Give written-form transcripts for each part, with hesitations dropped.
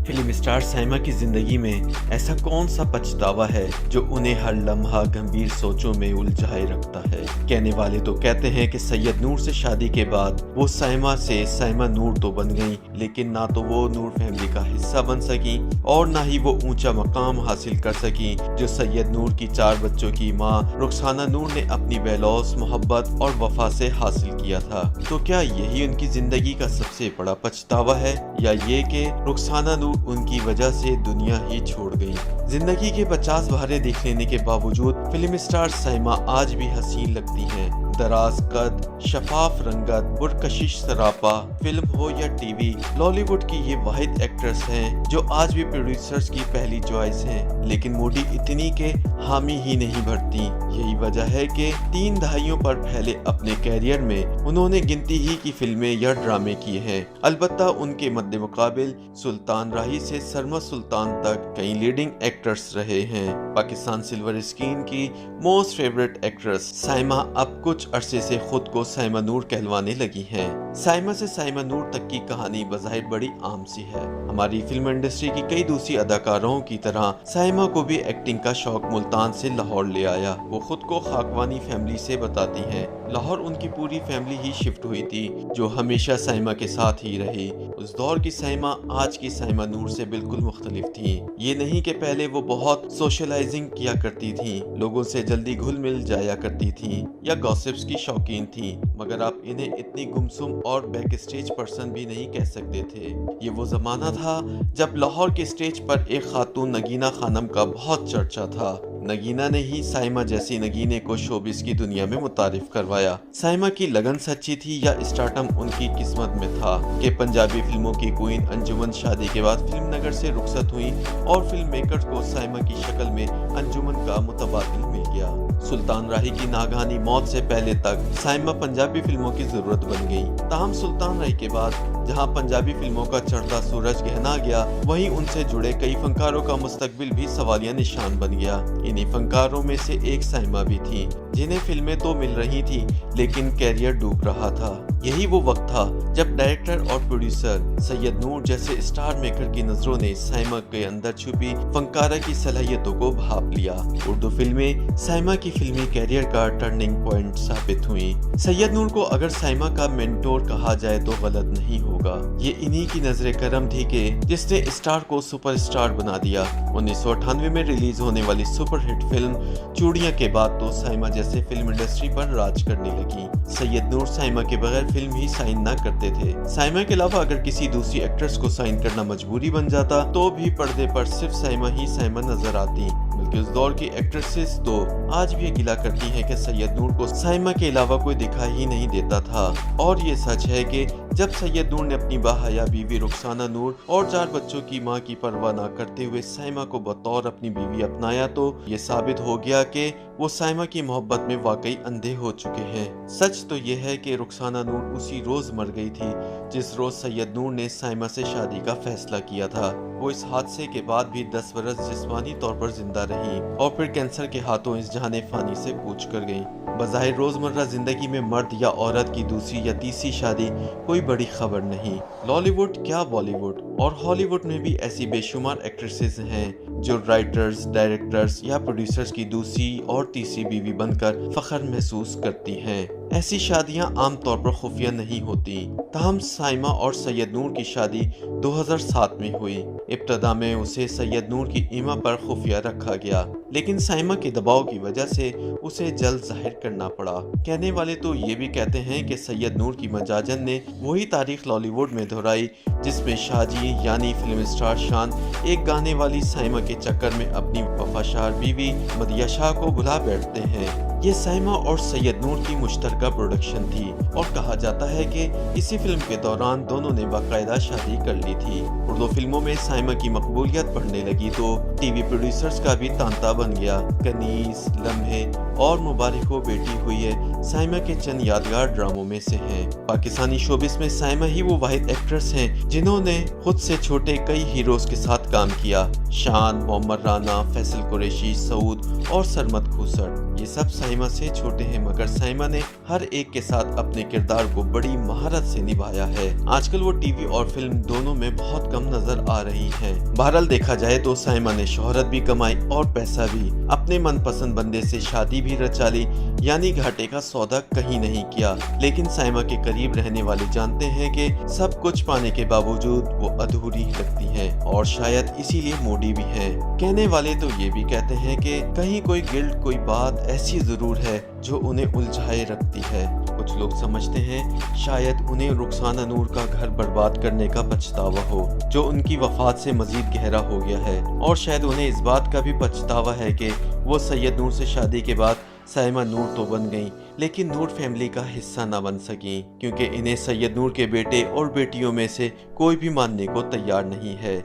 Film star Saima की जिंदगी में ऐसा कौन सा पछतावा है जो उन्हें हर लम्हा गंभीर सोचों में उलझाए रखता है। कहने वाले तो कहते हैं कि सैयद नूर से शादी के बाद वो साइमा से साइमा नूर तो बन गई, लेकिन ना तो वो नूर फैमिली का हिस्सा बन सकी और ना ही वो ऊंचा मकाम हासिल कर सकी जो सैयद नूर की 4 बच्चों की मां रुखसाना नूर ने अपनी बेलौस मोहब्बत और वफा से हासिल किया था। तो क्या यही उनकी जिंदगी का सबसे बड़ा पछतावा है, या ये कि रुखसाना नूर उनकी वजह से दुनिया ही छोड़ गई। जिंदगी के 50 बहारें देख लेने के बावजूद फिल्म स्टार साइमा आज भी हसीन लगती हैं। दराज कद, शफाफ रंगत, पुरकशिश सरापा, फिल्म हो या टीवी, लॉलीवुड की ये वाहिद एक्ट्रेस हैं जो आज भी प्रोड्यूसर्स की पहली चॉइस हैं, लेकिन मोडी इतनी के हामी ही नहीं भरती। यही वजह है कि 3 दहाइयों पर फैले अपने कैरियर में उन्होंने गिनती ही की फिल्में या ड्रामे किए हैं। अलबत्ता उनके मद्दे मुकाबिल सुल्तान राही से सरमा सुल्तान तक कई लीडिंग एक्टर्स रहे हैं। पाकिस्तान सिल्वर स्क्रीन की मोस्ट फेवरेट एक्ट्रेस साइमा अब कुछ अरसे से खुद को साइमा नूर कहलवाने लगी हैं। साइमा से साइमा नूर तक की कहानी बज़ाहिर बड़ी आम सी है। हमारी फिल्म इंडस्ट्री की कई दूसरी अदाकारों की तरह साइमा को भी एक्टिंग का शौक मुल्तान से लाहौर ले आया। वो खुद को खाकवानी फैमिली से बताती हैं। लाहौर उनकी पूरी फैमिली ही शिफ्ट हुई थी जो हमेशा साइमा के साथ ही रही। उस दौर की साइमा आज की साइमा नूर से बिल्कुल मुख्तलिफ थी। ये नहीं कि पहले वो बहुत सोशलाइजिंग किया करती थी, लोगों से जल्दी घुल मिल जाया करती थी या गॉसिप्स की शौकीन थी, मगर आप इन्हें इतनी गुमसुम और बैक स्टेज पर्सन भी नहीं कह सकते थे। ये वो जमाना था जब लाहौर के स्टेज पर एक खातून नगीना खानम का बहुत चर्चा था। नगीना ने ही साइमा जैसी नगीने को शोबिस की दुनिया में मुतारिफ करवाया। साइमा की लगन सच्ची थी या स्टार्टम उनकी किस्मत में था कि पंजाबी फिल्मों की क्वीन अंजुमन शादी के बाद फिल्म नगर से रुखसत हुई और फिल्म मेकर्स को साइमा की शक्ल में अंजुमन का मुतबादिल मिल गया। सुल्तान राही की नागहानी मौत से पहले तक साइमा पंजाबी फिल्मों की जरूरत बन गई। ताहम सुल्तान राही के बाद जहां पंजाबी फिल्मों का चढ़ता सूरज गहना गया, वहीं उनसे जुड़े कई फनकारों का मुस्तकबिल भी सवालिया निशान बन गया। इन्हीं फनकारों में से एक साइमा भी थी, जिन्हें फिल्में तो मिल रही थी लेकिन कैरियर डूब रहा था। यही वो वक्त था जब डायरेक्टर और प्रोड्यूसर सैयद नूर जैसे स्टार मेकर की नजरों ने साइमा के अंदर छुपी फनकारा की सलाहियतों को भाप लिया। उर्दू फिल्में साइमा की फिल्मी कैरियर का टर्निंग पॉइंट साबित हुई। सैयद नूर को अगर साइमा का मेंटोर कहा जाए तो गलत नहीं होगा। ये इन्हीं की नजरे करम थी कि जिसने स्टार को सुपरस्टार बना दिया। 1998 में रिलीज होने वाली सुपरहिट फिल्म चूड़ियां के बाद तो साइमा जैसे फिल्म इंडस्ट्री पर राज करने लगी। सैयद नूर साइमा के बगैर फिल्म ही साइन ना करते थे। साइमा के अलावा अगर किसी दूसरी एक्ट्रेस को साइन करना मजबूरी बन जाता तो भी पर्दे पर सिर्फ साइमा ही साइमा नजर आती। बल्कि उस दौर की एक्ट्रेसेस तो आज भी गिला करती हैं कि सैयद नूर को साइमा के अलावा कोई दिखाई ही नहीं देता था। और ये सच है कि जब सैयद नूर ने अपनी बाहया बीवी रुखसाना नूर और 4 बच्चों की मां की परवाह न करते हुए साइमा को बतौर अपनी बीवी अपनाया, तो ये साबित हो गया कि वो साइमा की मोहब्बत में वाकई अंधे हो चुके हैं। सच तो ये है कि रुखसाना नूर उसी रोज मर गई थी जिस रोज सैयद नूर ने साइमा से शादी का फैसला किया था। वो इस हादसे के बाद भी 10 बरस जिस्मानी तौर पर जिंदा रही और फिर कैंसर के हाथों इस जहाने फानी से कूच कर गईं। बज़ाहिर रोजमर्रा जिंदगी में मर्द या औरत की दूसरी या तीसरी शादी कोई बड़ी खबर नहीं। लॉलीवुड क्या बॉलीवुड और हॉलीवुड में भी ऐसी बेशुमार एक्ट्रेसेस हैं जो राइटर्स, डायरेक्टर्स या प्रोड्यूसर्स की दूसरी और तीसरी बीवी बनकर फख्र महसूस करती हैं। ऐसी शादियां आमतौर पर खुफिया नहीं होती। ताहम साइमा और सैयद नूर की शादी 2007 में हुई। इब्तदा में उसे सैयद नूर की ईमा पर खुफिया रखा गया, लेकिन साइमा के दबाव की वजह से उसे जल्द जाहिर करना पड़ा। कहने वाले तो ये भी कहते हैं कि सैयद नूर की मजाजन ने वही तारीख लॉलीवुड में दोहराई जिसमें शाहजी यानी फिल्म स्टार शान एक गाने वाली साइमा के चक्कर में अपनी वफाशार बीवी मदिया शाह को भुला बैठते हैं। ये साइमा और सैयद नूर की मुश्तरका प्रोडक्शन थी और कहा जाता है कि इसी फिल्म के दौरान दोनों ने बाकायदा शादी कर ली थी। उर्दू फिल्मों में साइमा की मकबूलियत बढ़ने लगी तो टीवी प्रोड्यूसर्स का भी तांता बन गया। कनीज, लम्हे और मुबारक हो बेटी हुई है साइमा के चंद यादगार ड्रामों में से हैं। पाकिस्तानी शोबिस में साइमा ही वो वाहिद एक्ट्रेस हैं जिन्होंने खुद से छोटे कई हीरोज के साथ काम किया। शान, मोहम्मद राना, फैसल कुरैशी, सऊद और सरमद खूसर, ये सब साइमा से छोटे हैं, मगर साइमा ने हर एक के साथ अपने किरदार को बड़ी महारत से निभाया है। आजकल वो टीवी और फिल्म दोनों में बहुत कम नजर आ रही हैं। बहरहाल देखा जाए तो साइमा ने शोहरत भी कमाई और पैसा भी। अपने मनपसंद बंदे से शादी भी रचा ली, यानी घाटे का सौदा कहीं नहीं किया। लेकिन साइमा के करीब रहने वाले जानते हैं कि सब कुछ पाने के बावजूद वो अधूरी ही लगती हैं और शायद इसीलिए मोड़ी भी हैं। कहने वाले तो ये भी कहते हैं कि कहीं कोई गिल्ट, कोई बात ऐसी जरूर है जो उन्हें उलझाए रखती है। कुछ लोग समझते हैं शायद उन्हें रुखसाना नूर का घर बर्बाद करने का पछतावा हो, जो उनकी वफात से मजीद गहरा हो गया है। और शायद उन्हें इस बात का भी पछतावा है कि वो सैयद नूर से शादी के बाद साइमा नूर तो बन गईं, लेकिन नूर फैमिली का हिस्सा न बन सकी, क्योंकि इन्हें सैयद नूर के बेटे और बेटियों में से कोई भी मानने को तैयार नहीं है।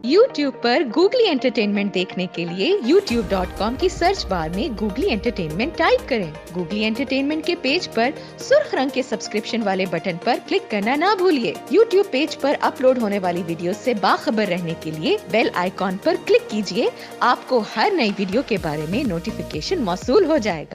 YouTube पर गूगली एंटरटेनमेंट देखने के लिए youtube.com की सर्च बार में गूगली एंटरटेनमेंट टाइप करें। गूगली एंटरटेनमेंट के पेज पर सुर्ख रंग के सब्सक्रिप्शन वाले बटन पर क्लिक करना ना भूलिए। YouTube पेज पर अपलोड होने वाली वीडियो से बाखबर रहने के लिए बेल आइकॉन पर क्लिक कीजिए। आपको हर नई वीडियो के बारे में नोटिफिकेशन मौसूल हो जाएगा।